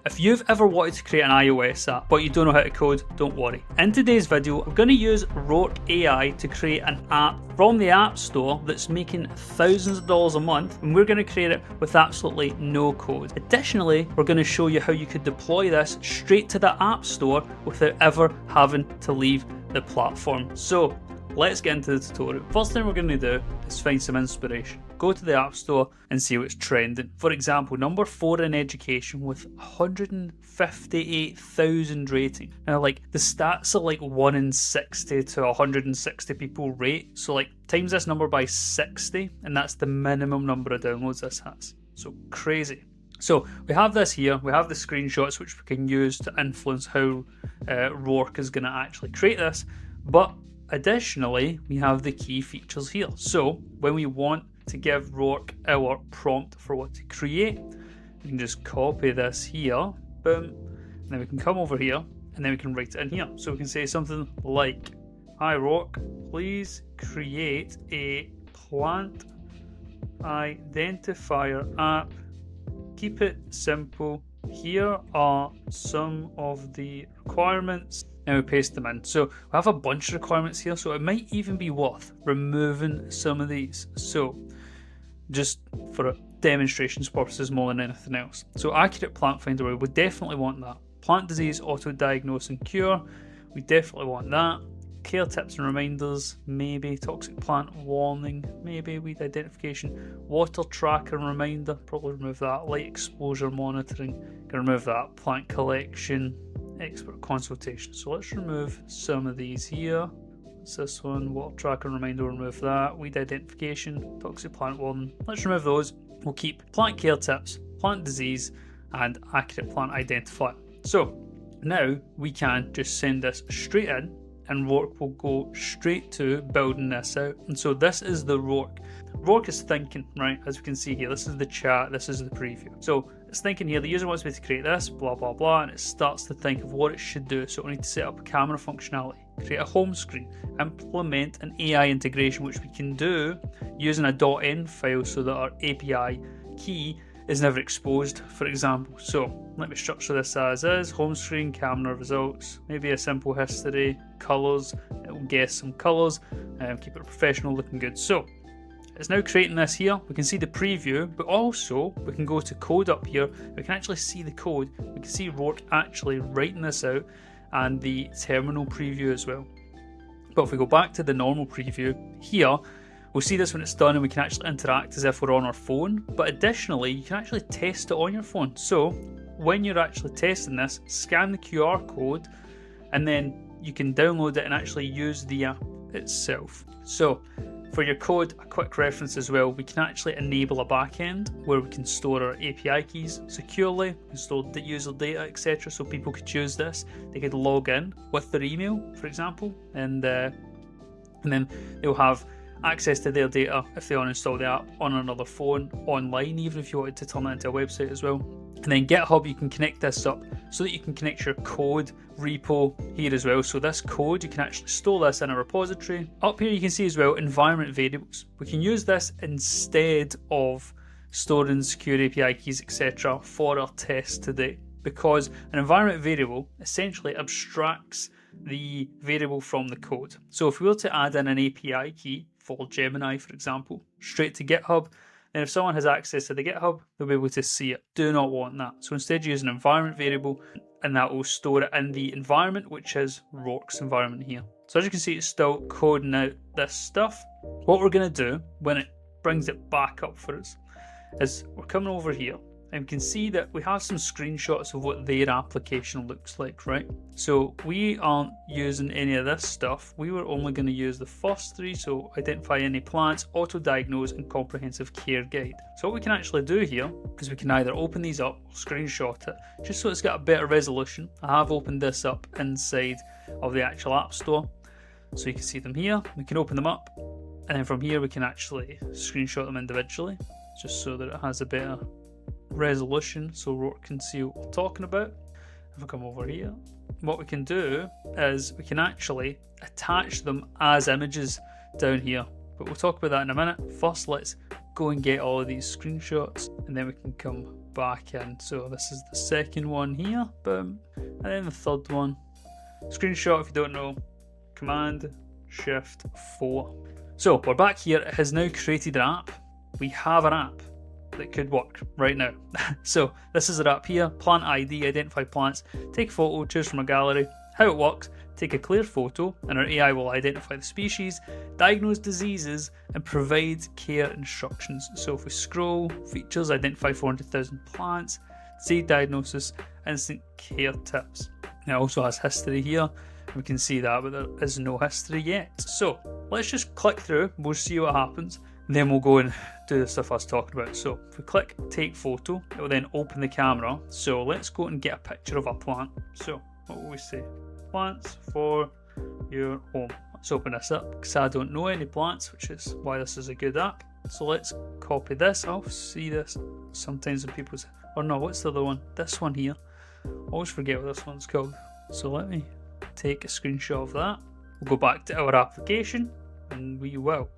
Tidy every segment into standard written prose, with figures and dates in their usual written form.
if you've ever wanted to create an iOS app but you don't know how to code, don't worry. In today's video, we're going to use Rork AI to create an app from the App Store that's making thousands of dollars a month, and we're going to create it with absolutely no code. Additionally, we're going to show you how you could deploy this straight to the App Store without ever having to leave the platform. So let's get into the tutorial. First thing we're going to do is find some inspiration. Go to the App Store and see what's trending. For example, number 4 in education with 158,000 rating. Now, like, the stats are like 1 in 60 to 160 people rate. So like, times this number by 60, and that's the minimum number of downloads this has. So crazy. So we have this here, we have the screenshots which we can use to influence how Rork is going to actually create this. But additionally, we have the key features here. So when we want to give Rork our prompt for what to create, we can just copy this here, boom, and then we can come over here and then we can write it in here. So we can say something like, "Hi Rork, please create a plant identifier app. Keep it simple. Here are some of the requirements." Now we paste them in. So we have a bunch of requirements here, so it might even be worth removing some of these. So just for demonstrations purposes more than anything else. So accurate plant finder, we definitely want that. Plant disease auto-diagnose and cure, we definitely want that. Care tips and reminders, maybe. Toxic plant warning, maybe. Weed identification, water tracker and reminder, probably remove that. Light exposure monitoring, can remove that. Plant collection, expert consultation. So let's remove some of these here. What's this one? Water tracker and reminder, remove that. Weed identification, toxic plant warning, let's remove those. We'll keep plant care tips, plant disease, and accurate plant identifier. So now we can just send this straight in, and Rork will go straight to building this out. And so this is the Rork. Rork is thinking, right, as we can see here, this is the chat, this is the preview. So it's thinking here, the user wants me to create this, blah, blah, blah, and it starts to think of what it should do. So we need to set up camera functionality, create a home screen, implement an AI integration, which we can do using a .env file so that our API key is never exposed, for example. So let me structure this as is, home screen, camera results, maybe a simple history, colors, it will guess some colors, keep it professional looking good. So it's now creating this here. We can see the preview, but also we can go to code up here. We can actually see the code. We can see Rork actually writing this out and the terminal preview as well. But if we go back to the normal preview here, we'll see this when it's done and we can actually interact as if we're on our phone. But additionally, you can actually test it on your phone. So when you're actually testing this, scan the QR code and then you can download it and actually use the app itself. So for your code, a quick reference as well, we can actually enable a backend where we can store our API keys securely, we can store the user data, etc. So people could use this. They could log in with their email, for example, and then they'll have access to their data if they uninstall the app on another phone, online, even if you wanted to turn that into a website as well. And then GitHub, you can connect this up so that you can connect your code repo here as well. So this code, you can actually store this in a repository. Up here you can see as well environment variables. We can use this instead of storing secure API keys, etc. for our test today, because an environment variable essentially abstracts the variable from the code. So if we were to add in an API key for Gemini, for example, straight to GitHub, then if someone has access to the GitHub, they'll be able to see it. Do not want that. So instead use an environment variable, and that will store it in the environment, which is Rork's environment here. So as you can see, it's still coding out this stuff. What we're going to do when it brings it back up for us is we're coming over here, and we can see that we have some screenshots of what their application looks like, right? So we aren't using any of this stuff. We were only going to use the first 3, so identify any plants, auto-diagnose, and comprehensive care guide. So what we can actually do here is we can either open these up or screenshot it, just so it's got a better resolution. I have opened this up inside of the actual App Store, so you can see them here. We can open them up, and then from here we can actually screenshot them individually, just so that it has a better resolution so Rork can see what we're talking about. If I come over here, what we can do is we can actually attach them as images down here, but we'll talk about that in a minute. First, let's go and get all of these screenshots, and then we can come back in. So this is the second one here, boom, and then the third one. Screenshot, if you don't know, Command Shift 4. So we're back here. It has now created an app. We have an app that could work right now. So this is our app here, plant ID, identify plants, take a photo, choose from a gallery. How it works: take a clear photo and our AI will identify the species, diagnose diseases and provide care instructions. So if we scroll, features, identify 400,000 plants, see diagnosis, instant care tips. It also has history here. We can see that, but there is no history yet. So let's just click through, we'll see what happens, and then we'll go and do the stuff I was talking about. So if we click take photo, it will then open the camera. So let's go and get a picture of a plant. So what will we say? Plants for your home. Let's open this up because I don't know any plants, which is why this is a good app. So let's copy this. I'll see this sometimes when people say, or no, what's the other one? This one here. I always forget what this one's called. So let me take a screenshot of that. We'll go back to our application and we will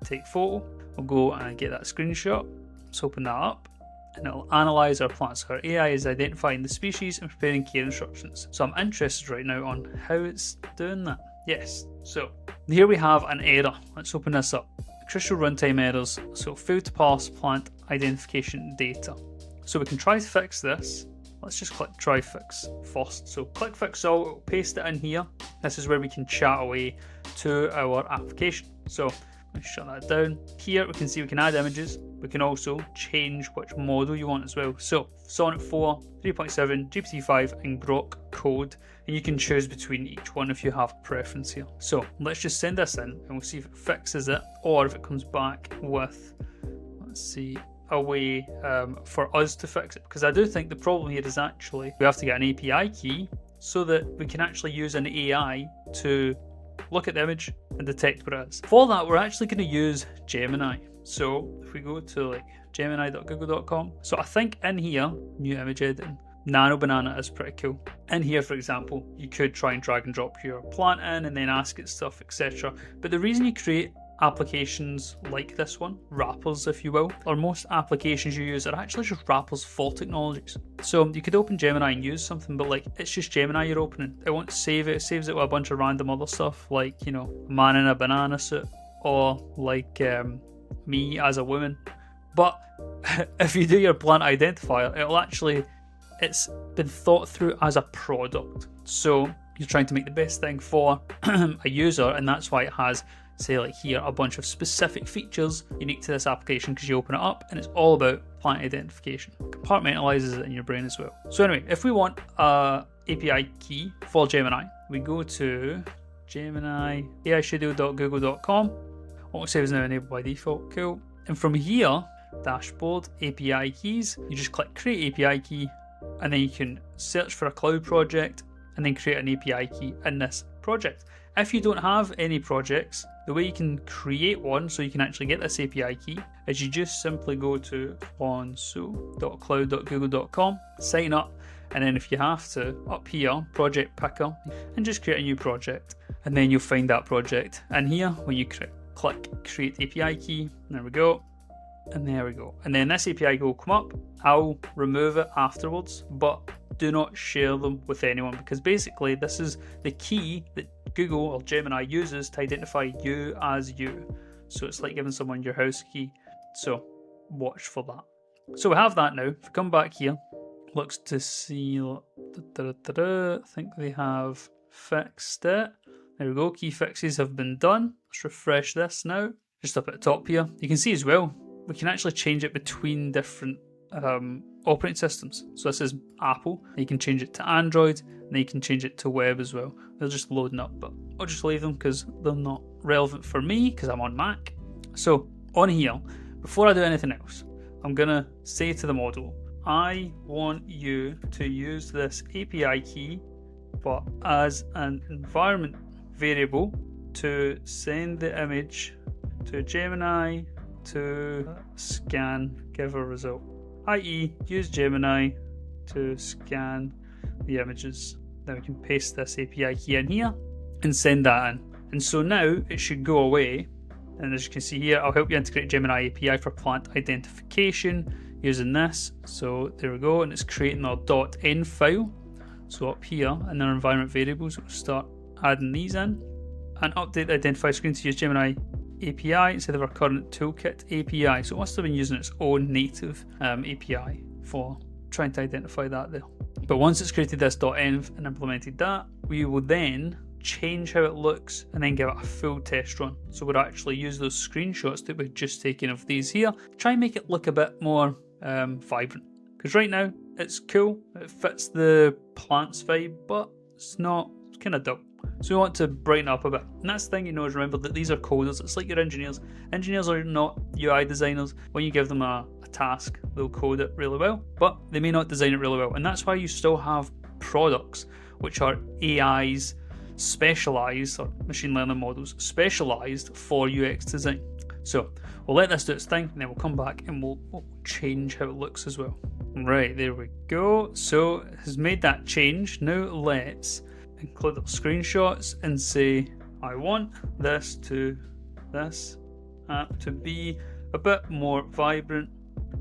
take photo. We'll go and get that screenshot. Let's open that up and it'll analyze our plants. Our AI is identifying the species and preparing care instructions. So I'm interested right now on how it's doing that. Yes, so here we have an error. Let's open this up. Crucial runtime errors. So failed to parse plant identification data. So we can try to fix this. Let's just click try fix first. So click fix all, it'll paste it in here. This is where we can chat away to our application. So let's shut that down. Here we can see we can add images. We can also change which model you want as well. So Sonnet 4, 3.7, GPT-5 and Grok code. And you can choose between each one if you have a preference here. So let's just send this in and we'll see if it fixes it or if it comes back with, let's see, a way for us to fix it. Because I do think the problem here is actually we have to get an API key so that we can actually use an AI to look at the image and detect what it is. For that, we're actually going to use Gemini. So if we go to like gemini.google.com, so I think in here, new image editing, Nano Banana is pretty cool. In here, for example, you could try and drag and drop your plant in and then ask it stuff, etc. But the reason you create applications like this one, wrappers if you will, or most applications you use are actually just wrappers for technologies. So you could open Gemini and use something, but like it's just Gemini you're opening. It won't save it. It saves it with a bunch of random other stuff like, you know, a man in a banana suit or like me as a woman. But if you do your plant identifier, it'll actually, it's been thought through as a product. So you're trying to make the best thing for a user, and that's why it has, say like here, a bunch of specific features unique to this application because you open it up and it's all about plant identification. Compartmentalizes it in your brain as well. So anyway, if we want a API key for Gemini, we go to Gemini aistudio.google.com. Auto-save is now enabled by default, cool. And from here, dashboard, API keys, you just click create API key and then you can search for a cloud project and then create an API key in this project. If you don't have any projects, the way you can create one so you can actually get this API key is you just simply go to onso.cloud.google.com, sign up, and then if you have to, up here, project picker, and just create a new project. And then you'll find that project. And here, when you click create API key, there we go. And there we go. And then this API will come up. I'll remove it afterwards, but do not share them with anyone because basically this is the key that Google or Gemini uses to identify you as you. So it's like giving someone your house key. So watch for that. So we have that now. If we come back here, looks to see, I think they have fixed it. There we go. Key fixes have been done. Let's refresh this now. Just up at the top here, you can see as well, we can actually change it between different operating systems. So this is Apple, you can change it to Android, and then you can change it to web as well. They're just loading up, but I'll just leave them because they're not relevant for me because I'm on Mac. So on here, before I do anything else, I'm gonna say to the model, I want you to use this API key, but as an environment variable to send the image to Gemini to scan, give a result, i.e. use Gemini to scan the images. Then we can paste this API key in here and send that in. And so now it should go away. And as you can see here, I'll help you integrate Gemini API for plant identification using this. So there we go, and it's creating our .env file. So up here in our environment variables, we'll start adding these in, and update the identifier screen to use Gemini API instead of our current toolkit API. So it must have been using its own native API for trying to identify that there. But once it's created this .env and implemented that, we will then change how it looks and then give it a full test run. So we'll actually use those screenshots that we've just taken of these here, try and make it look a bit more vibrant. Because right now it's cool, it fits the plants vibe, but it's not, it's kind of dull. So we want to brighten up a bit. And that's the thing, is remember that these are coders. It's like your engineers. Engineers are not UI designers. When you give them a task, they'll code it really well, but they may not design it really well. And that's why you still have products which are AIs specialized, or machine learning models specialized for UX design. So we'll let this do its thing, and then we'll come back and we'll change how it looks as well. Right, there we go. So it has made that change. Now let's include our screenshots and say, I want this app to be a bit more vibrant.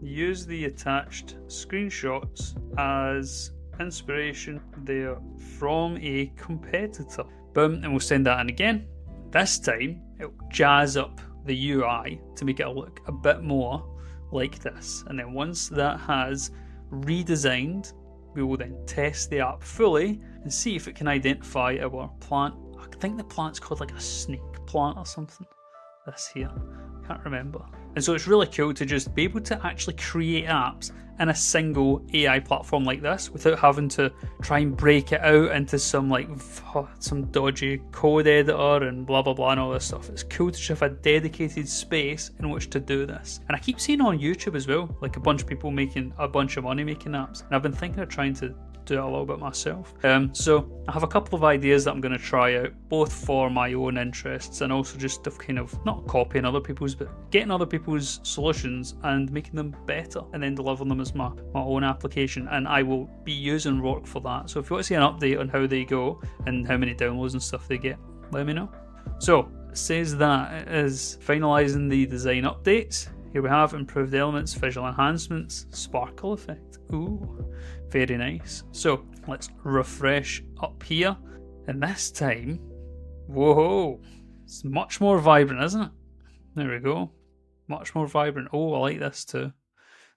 Use the attached screenshots as inspiration there from a competitor. Boom, and we'll send that in again. This time it'll jazz up the UI to make it look a bit more like this. And then once that has redesigned, we will then test the app fully and see if it can identify our plant. I think the plant's called like a snake plant or something. This here, can't remember. And so it's really cool to just be able to actually create apps in a single AI platform like this without having to try and break it out into some dodgy code editor and blah blah blah and all this stuff. It's cool to just have a dedicated space in which to do this. And I keep seeing on YouTube as well, like a bunch of people making a bunch of money making apps. And I've been thinking of trying to do it a little bit myself. So I have a couple of ideas that I'm going to try out, both for my own interests and also just to kind of not copying other people's, but getting other people's solutions and making them better and then delivering them as my own application. And I will be using Rork for that. So if you want to see an update on how they go and how many downloads and stuff they get, let me know. So it says that it is finalizing the design updates. Here we have improved elements, visual enhancements, sparkle effect. Ooh, very nice. So let's refresh up here. And this time, whoa, it's much more vibrant, isn't it? There we go. Much more vibrant. Oh, I like this too.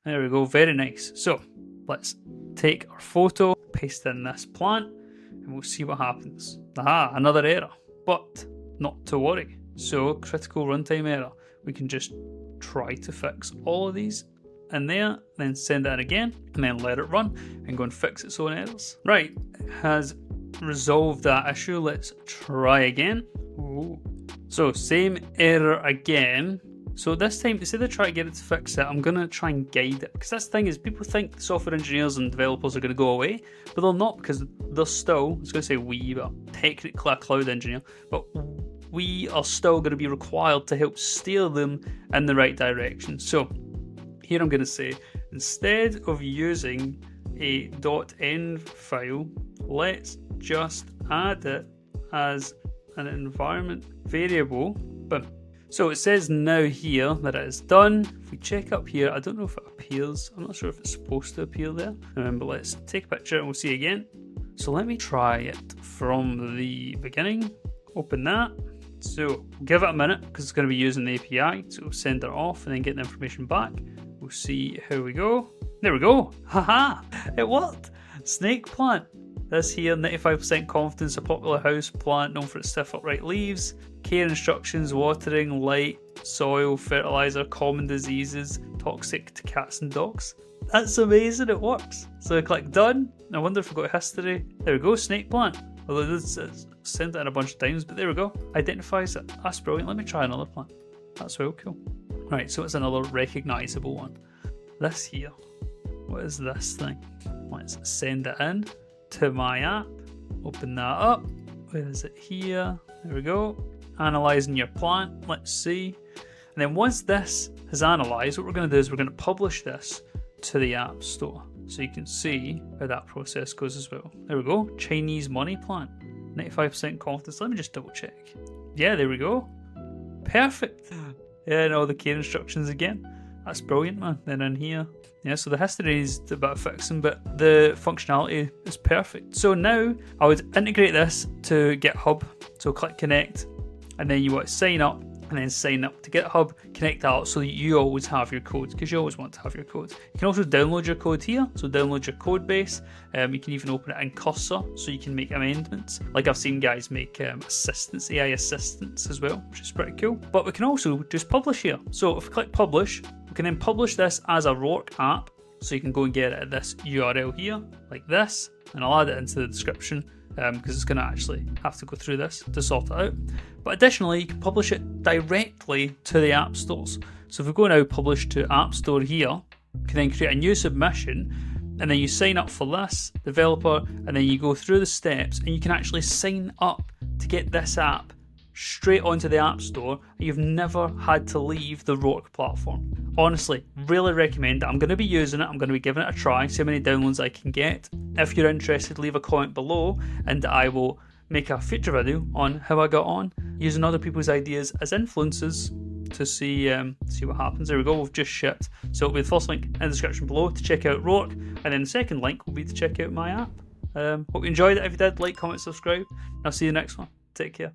There we go, very nice. So let's take our photo, paste in this plant, and we'll see what happens. Aha, another error, but not to worry. So critical runtime error. We can just try to fix all of these in there, then send it in again, and then let it run and go and fix its own errors. Right, it has resolved that issue. Let's try again. Ooh. So same error again. So this time, instead of trying to get it to fix it, I'm going to try and guide it. Because that's the thing is, people think software engineers and developers are going to go away, but they're not, because they're still, I was going to say we, but technically a cloud engineer, but we are still going to be required to help steer them in the right direction. So here I'm going to say, instead of using a .env file, let's just add it as an environment variable. Boom. So it says now here that it is done. If we check up here, I don't know if it appears. I'm not sure if it's supposed to appear there. But let's take a picture and we'll see again. So let me try it from the beginning. Open that. So give it a minute because it's going to be using the API. So we'll send it off and then get the information back. We'll see how we go. There we go. Haha, it worked. Snake plant. This here, 95% confidence, a popular house plant known for its stiff upright leaves. Care instructions, watering, light, soil, fertilizer, common diseases, toxic to cats and dogs. That's amazing, it works. So I click done. I wonder if we've got history. There we go, snake plant. Although it's sent it in a bunch of times, but there we go. Identifies it. That's brilliant. Let me try another plant. That's real cool. Right, so it's another recognizable one. This here. What is this thing? Let's send it in to my app. Open that up. Where is it here? There we go. Analyzing your plant. Let's see. And then once this is analyzed, what we're going to do is we're going to publish this to the App Store. So you can see how that process goes as well. There we go. Chinese money plant. 95% confidence. Let me just double check. Yeah, there we go. Perfect. Yeah, and all the care instructions again. That's brilliant, man. Then in here, yeah, so the history is a bit of fixing, but the functionality is perfect. So now I would integrate this to GitHub. So click connect, and then you want to sign up, and then sign up to GitHub, connect out so that you always have your code, because you always want to have your code. You can also download your code here, so download your code base. You can even open it in Cursor, so you can make amendments. Like I've seen guys make assistants, AI assistants as well, which is pretty cool. But we can also just publish here. So if we click publish, we can then publish this as a Rork app, so you can go and get it at this URL here, like this, and I'll add it into the description, because it's going to actually have to go through this to sort it out. But additionally, you can publish it directly to the app stores. So if we go now publish to App Store here, you can then create a new submission, and then you sign up for this developer, and then you go through the steps, and you can actually sign up to get this app straight onto the App Store. You've never had to leave the Rork platform. Honestly, really recommend it. I'm going to be using it. I'm going to be giving it a try, see how many downloads I can get. If you're interested, leave a comment below, and I will make a future video on how I got on using other people's ideas as influences to see what happens. There we go, we've just shipped. So it'll be the first link in the description below to check out Rork, and then the second link will be to check out my app. Hope you enjoyed it. If you did, like, comment, subscribe. I'll see you next one. Take care.